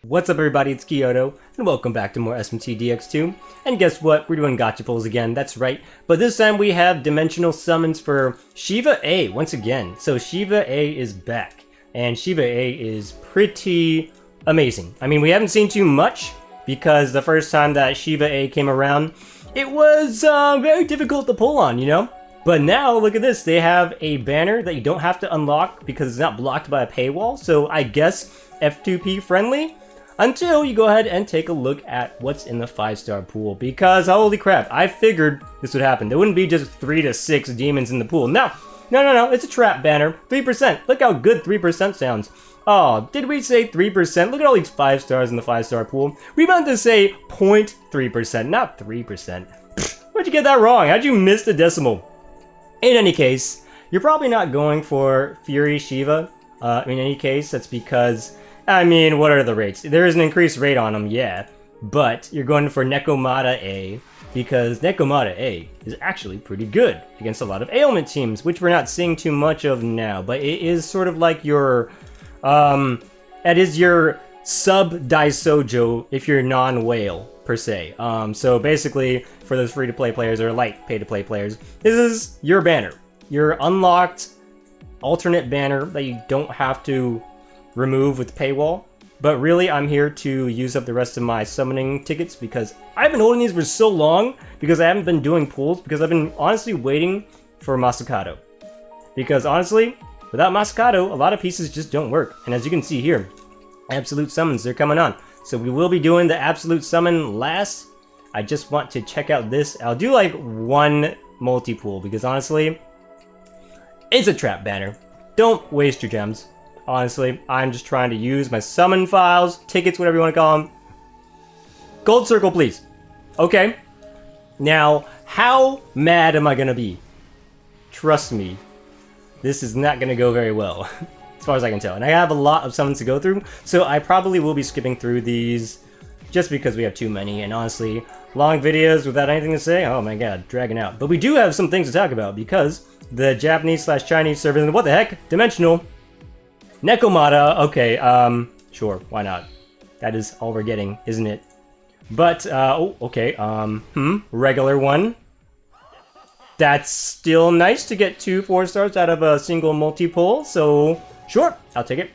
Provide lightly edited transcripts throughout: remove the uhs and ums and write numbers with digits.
What's up everybody, it's Kiyodo, and welcome back to more SMT Dx2. And guess what, we're doing Gacha pulls again, that's right. But this time we have dimensional summons for Shiva-a once again. So Shiva-a is back, and Shiva-a is pretty amazing. I mean, we haven't seen too much, because the first time that Shiva-a came around, it was very difficult to pull on, you know? But now, look at this, they have a banner that you don't have to unlock because it's not blocked by a paywall, so I guess F2P friendly? Until you go ahead and take a look at what's in the 5-star pool, because holy crap, I figured this would happen. There wouldn't be just 3 to 6 demons in the pool. No, it's a trap banner. 3%, look how good 3% sounds. Oh, did we say 3%? Look at all these 5 stars in the 5-star pool. We meant to say 0.3%, not 3%. Where'd you get that wrong? How'd you miss the decimal? In any case, you're probably not going for Fury Shiva. In any case, that's because, I mean, what are the rates? There is an increased rate on them, yeah, but you're going for Nekomata-a because Nekomata-a is actually pretty good against a lot of ailment teams, which we're not seeing too much of now, but it is sort of like your, it is your sub-Daisojo if you're non-whale, per se. So basically, for those free-to-play players or light pay-to-play players, this is your banner. Your unlocked alternate banner that you don't have to remove with paywall. But really, I'm here to use up the rest of my summoning tickets because I've been holding these for so long because I haven't been doing pulls because I've been honestly waiting for Masakato. Because honestly, without Masakato, a lot of pieces just don't work. And as you can see here, absolute summons, they're coming on. So we will be doing the absolute summon last. I just want to check out this. I'll do like one multi-pool because honestly, it's a trap banner. Don't waste your gems. Honestly, I'm just trying to use my summon files, tickets, whatever you want to call them. Gold circle, please. Okay. Now, how mad am I going to be? Trust me, this is not going to go very well, as far as I can tell. And I have a lot of summons to go through, so I probably will be skipping through these just because we have too many. And honestly, long videos without anything to say, oh my god, dragging out. But we do have some things to talk about because the Japanese/Chinese servers, and what the heck, dimensional. Nekomata, okay, sure, why not? That is all we're getting, isn't it? But, regular one. That's still nice to get 2 4-stars out of a single multi-pull, so sure, I'll take it.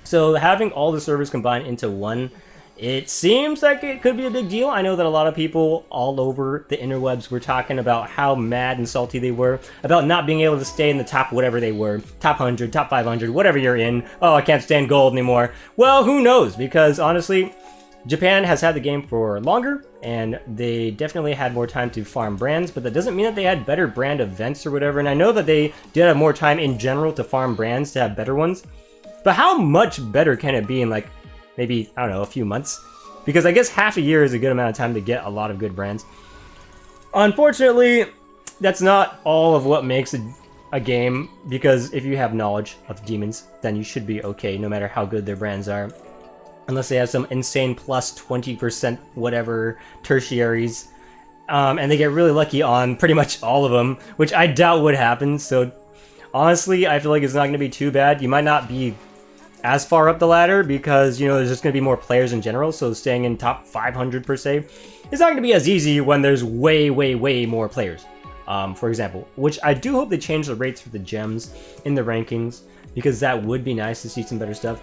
So having all the servers combined into one, it seems like it could be a big deal. I know that a lot of people all over the interwebs were talking about how mad and salty they were about not being able to stay in the top whatever they were. Top 100, top 500, whatever you're in. Oh, I can't stand gold anymore. Well, who knows? Because honestly, Japan has had the game for longer, and they definitely had more time to farm brands, but that doesn't mean that they had better brand events or whatever. And I know that they did have more time in general to farm brands to have better ones. But how much better can it be in like, maybe, I don't know, a few months? Because I guess half a year is a good amount of time to get a lot of good brands. Unfortunately, that's not all of what makes a game, because if you have knowledge of demons, then you should be okay no matter how good their brands are. Unless they have some insane plus 20% whatever tertiaries. And they get really lucky on pretty much all of them, which I doubt would happen. So honestly, I feel like it's not going to be too bad. You might not be as far up the ladder because, you know, there's just going to be more players in general, so staying in top 500 per se is not going to be as easy when there's way more players, for example, which I do hope they change the rates for the gems in the rankings, because that would be nice to see some better stuff.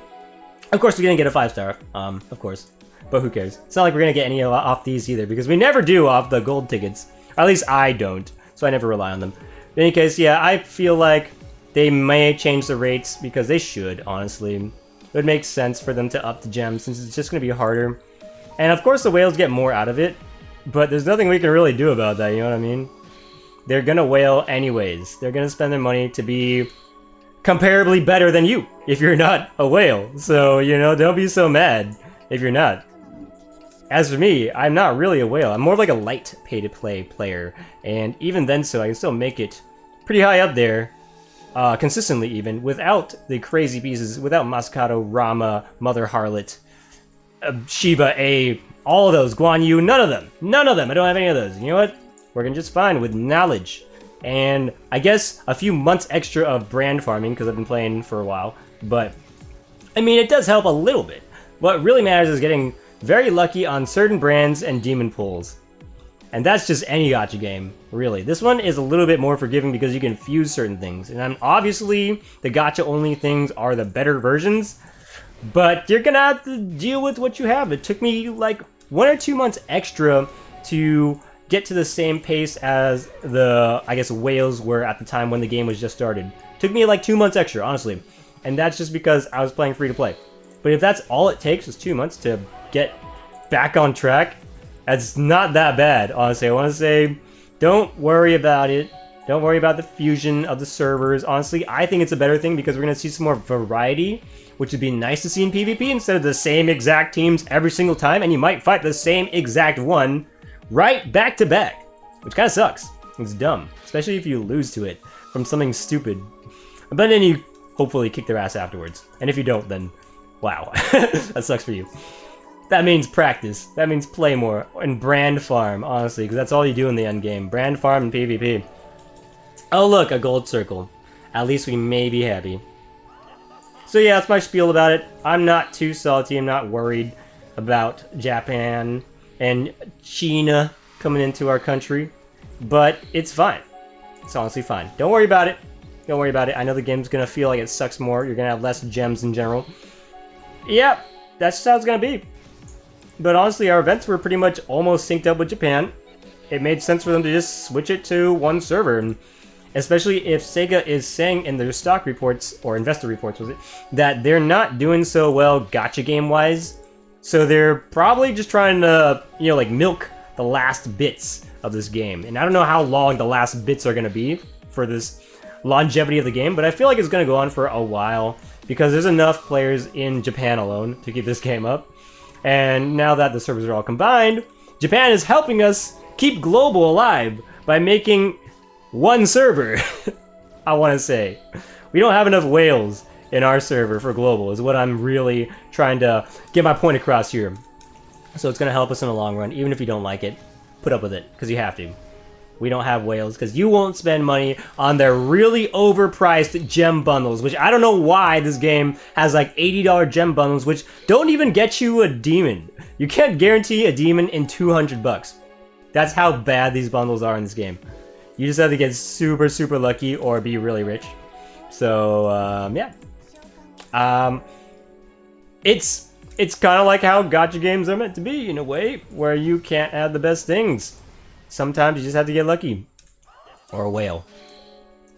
Of course, we're going to get a 5-star, of course, but who cares? It's not like we're going to get any off these either, because we never do off the gold tickets, or at least I don't, so I never rely on them. In any case, yeah, I feel like they may change the rates because they should, honestly. It would make sense for them to up the gems since it's just going to be harder. And of course the whales get more out of it, but there's nothing we can really do about that, you know what I mean? They're going to whale anyways. They're going to spend their money to be comparably better than you if you're not a whale. So, you know, don't be so mad if you're not. As for me, I'm not really a whale. I'm more of like a light pay-to-play player. And even then so, I can still make it pretty high up there. Consistently even, without the crazy pieces, without Masakato, Rama, Mother Harlot, Shiva-a, all of those, Guan Yu, none of them, I don't have any of those. You know what? Working just fine with knowledge. And I guess a few months extra of brand farming, because I've been playing for a while, but I mean, it does help a little bit. What really matters is getting very lucky on certain brands and demon pulls. And that's just any gacha game, really. This one is a little bit more forgiving because you can fuse certain things. And obviously, the gacha-only things are the better versions, but you're gonna have to deal with what you have. It took me like 1 or 2 months extra to get to the same pace as the, I guess, whales were at the time when the game was just started. Took me like 2 months extra, honestly. And that's just because I was playing free-to-play. But if that's all it takes is 2 months to get back on track, that's not that bad, honestly. I want to say, don't worry about it. Don't worry about the fusion of the servers. Honestly, I think it's a better thing because we're going to see some more variety, which would be nice to see in PvP instead of the same exact teams every single time, and you might fight the same exact one right back to back, which kind of sucks. It's dumb, especially if you lose to it from something stupid. But then you hopefully kick their ass afterwards. And if you don't, then wow, that sucks for you. That means practice. That means play more and brand farm, honestly, because that's all you do in the end game. Brand farm and PvP. Oh look, a gold circle. At least we may be happy. So yeah, that's my spiel about it. I'm not too salty. I'm not worried about Japan and China coming into our country. But it's fine. It's honestly fine. Don't worry about it. Don't worry about it. I know the game's going to feel like it sucks more. You're going to have less gems in general. Yep, that's how it's going to be. But honestly, our events were pretty much almost synced up with Japan. It made sense for them to just switch it to one server. And especially if Sega is saying in their stock reports, or investor reports was it, that they're not doing so well gacha game-wise. So they're probably just trying to, you know, like milk the last bits of this game. And I don't know how long the last bits are going to be for this longevity of the game, but I feel like it's going to go on for a while because there's enough players in Japan alone to keep this game up. And now that the servers are all combined, Japan is helping us keep global alive by making one server. I want to say. We don't have enough whales in our server for global is what I'm really trying to get my point across here. So it's going to help us in the long run, even if you don't like it. Put up with it, because you have to. We don't have whales, because you won't spend money on their really overpriced gem bundles, which I don't know why this game has like $80 gem bundles, which don't even get you a demon. You can't guarantee a demon in 200 bucks. That's how bad these bundles are in this game. You just have to get super, super lucky or be really rich. So, yeah. It's kind of like how gacha games are meant to be, in a way, where you can't have the best things. Sometimes you just have to get lucky. Or a whale.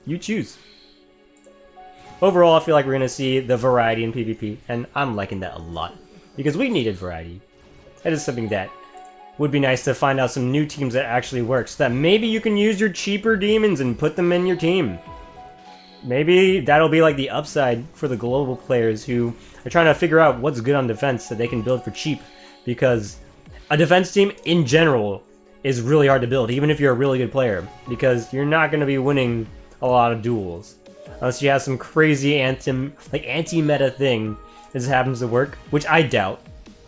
You choose. Overall, I feel like we're going to see the variety in PvP, and I'm liking that a lot. Because we needed variety. That is something that would be nice to find out some new teams that actually work, so that maybe you can use your cheaper demons and put them in your team. Maybe that'll be like the upside for the global players who are trying to figure out what's good on defense that they can build for cheap. Because a defense team in general is really hard to build, even if you're a really good player. Because you're not going to be winning a lot of duels. Unless you have some crazy anti-meta thing that just happens to work, which I doubt.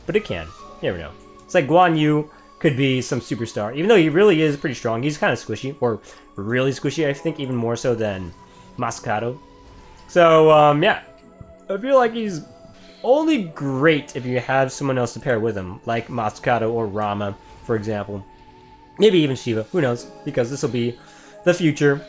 But it can. You never know. It's like Guan Yu could be some superstar. Even though he really is pretty strong, he's kind of squishy. Or really squishy, I think, even more so than Mascado. So, yeah. I feel like he's only great if you have someone else to pair with him, like Mascado or Rama, for example. Maybe even Shiva, who knows, because this will be the future.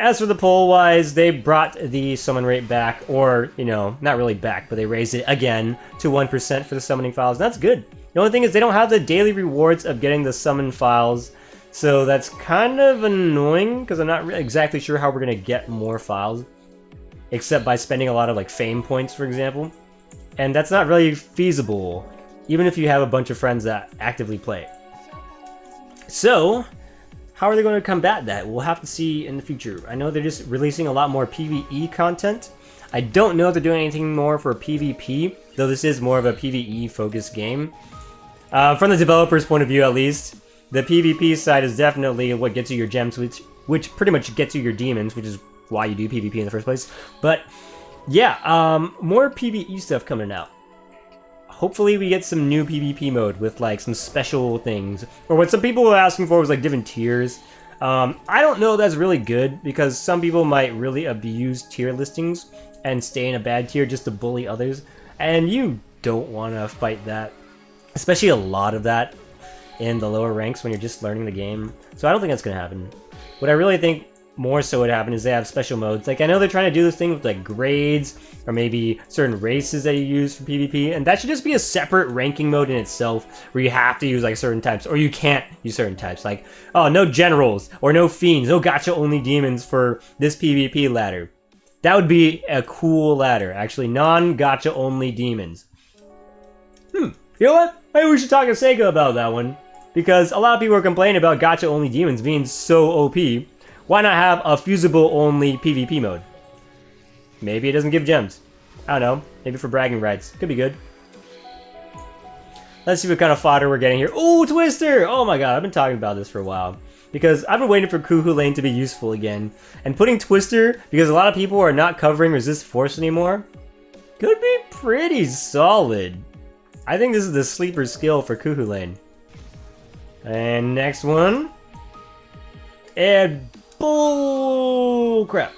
As for the poll-wise, they brought the summon rate back, or, you know, not really back, but they raised it again to 1% for the summoning files. That's good. The only thing is they don't have the daily rewards of getting the summon files, so that's kind of annoying, because I'm not really exactly sure how we're going to get more files, except by spending a lot of, like, fame points, for example. And that's not really feasible, even if you have a bunch of friends that actively play. So, how are they going to combat that? We'll have to see in the future. I know they're just releasing a lot more PvE content. I don't know if they're doing anything more for PvP, though this is more of a PvE-focused game. From the developer's point of view, at least, the PvP side is definitely what gets you your gems, which pretty much gets you your demons, which is why you do PvP in the first place. But, yeah, more PvE stuff coming out. Hopefully we get some new PvP mode with like some special things. Or what some people were asking for was like different tiers. I don't know if that's really good because some people might really abuse tier listings and stay in a bad tier just to bully others. And you don't want to fight that. Especially a lot of that in the lower ranks when you're just learning the game. So I don't think that's going to happen. What I really think more so would happen is they have special modes. Like, I know they're trying to do this thing with, like, grades or maybe certain races that you use for PvP, and that should just be a separate ranking mode in itself where you have to use, like, certain types, or you can't use certain types. Like, oh, no generals, or no fiends, no gacha-only demons for this PvP ladder. That would be a cool ladder, actually. Non-gacha-only demons. You know what? Maybe we should talk to Sega about that one. Because a lot of people are complaining about gacha-only demons being so OP. Why not have a fusible-only PvP mode? Maybe it doesn't give gems. I don't know. Maybe for bragging rights. Could be good. Let's see what kind of fodder we're getting here. Ooh, Twister! Oh my god, I've been talking about this for a while. Because I've been waiting for Kuhu Lane to be useful again. And putting Twister, because a lot of people are not covering Resist Force anymore, could be pretty solid. I think this is the sleeper skill for Kuhu Lane. And next one. And bull crap.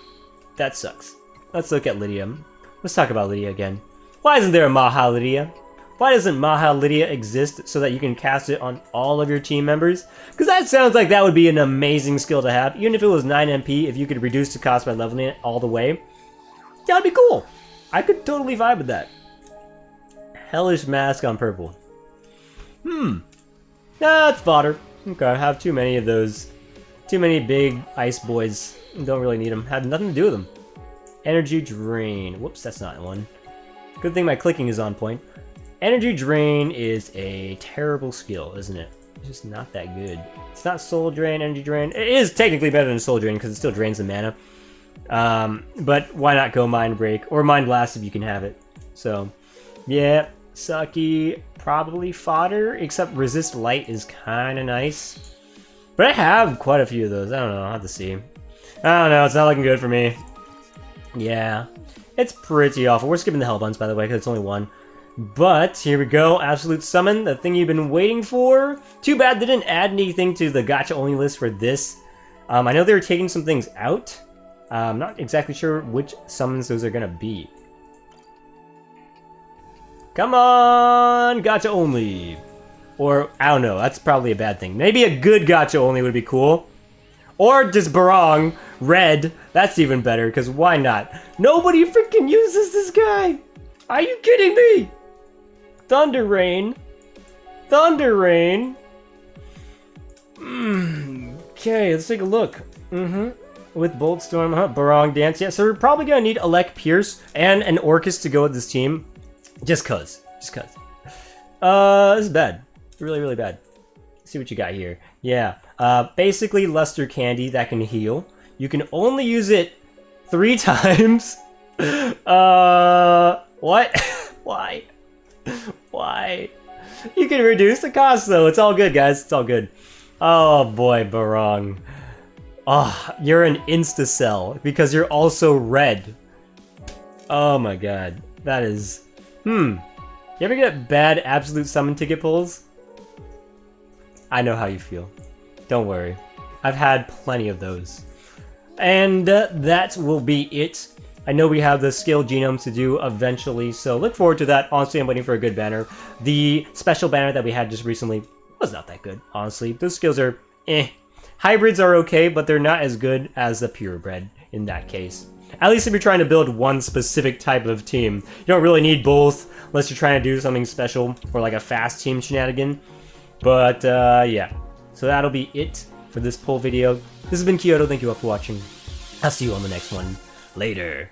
That sucks. Let's look at Lydia. Let's talk about Lydia again. Why isn't there a Maha Lydia? Why doesn't Maha Lydia exist so that you can cast it on all of your team members? Because that sounds like that would be an amazing skill to have. Even if it was 9 MP, if you could reduce the cost by leveling it all the way. That would be cool. I could totally vibe with that. Hellish Mask on purple. That's fodder. Okay, I have too many of those. Too many big ice boys. Don't really need them. Had nothing to do with them. Energy Drain. Whoops, that's not one. Good thing my clicking is on point. Energy Drain is a terrible skill, isn't it? It's just not that good. It's not Soul Drain, Energy Drain. It is technically better than Soul Drain because it still drains the mana. But why not go Mind Break or Mind Blast if you can have it? So, yeah, sucky. Probably fodder, except Resist Light is kind of nice. But I have quite a few of those. I don't know. I'll have to see. I don't know. It's not looking good for me. Yeah. It's pretty awful. We're skipping the Hell Buns, by the way, because it's only one. But here we go. Absolute Summon. The thing you've been waiting for. Too bad they didn't add anything to the gacha-only list for this. I know they were taking some things out. I'm not exactly sure which summons those are going to be. Come on! Gacha only. Or, I don't know. That's probably a bad thing. Maybe a good gacha only would be cool. Or just Barong. Red. That's even better, because why not? Nobody freaking uses this guy! Are you kidding me? Thunder Rain. Thunder Rain. Okay, let's take a look. With Bolt Storm, Barong Dance. Yeah, so we're probably going to need Alec Pierce and an Orcus to go with this team. Just cuz. Just cuz. This is bad. Really, really bad. Let's see what you got here. Yeah. Basically, Luster Candy that can heal. You can only use it 3 times. What? Why? Why? You can reduce the cost, though. It's all good, guys. It's all good. Oh, boy, Barong. Oh, you're an insta-cell because you're also red. Oh, my God. That is... You ever get bad Absolute Summon ticket pulls? I know how you feel. Don't worry. I've had plenty of those. And that will be it. I know we have the skill genomes to do eventually, so look forward to that. Honestly, I'm waiting for a good banner. The special banner that we had just recently was not that good, honestly. Those skills are eh. Hybrids are okay, but they're not as good as the purebred in that case. At least if you're trying to build one specific type of team. You don't really need both unless you're trying to do something special or like a fast team shenanigan. But yeah, so that'll be it for this poll video. This has been Kiyodo. Thank you all for watching. I'll see you on the next one. Later.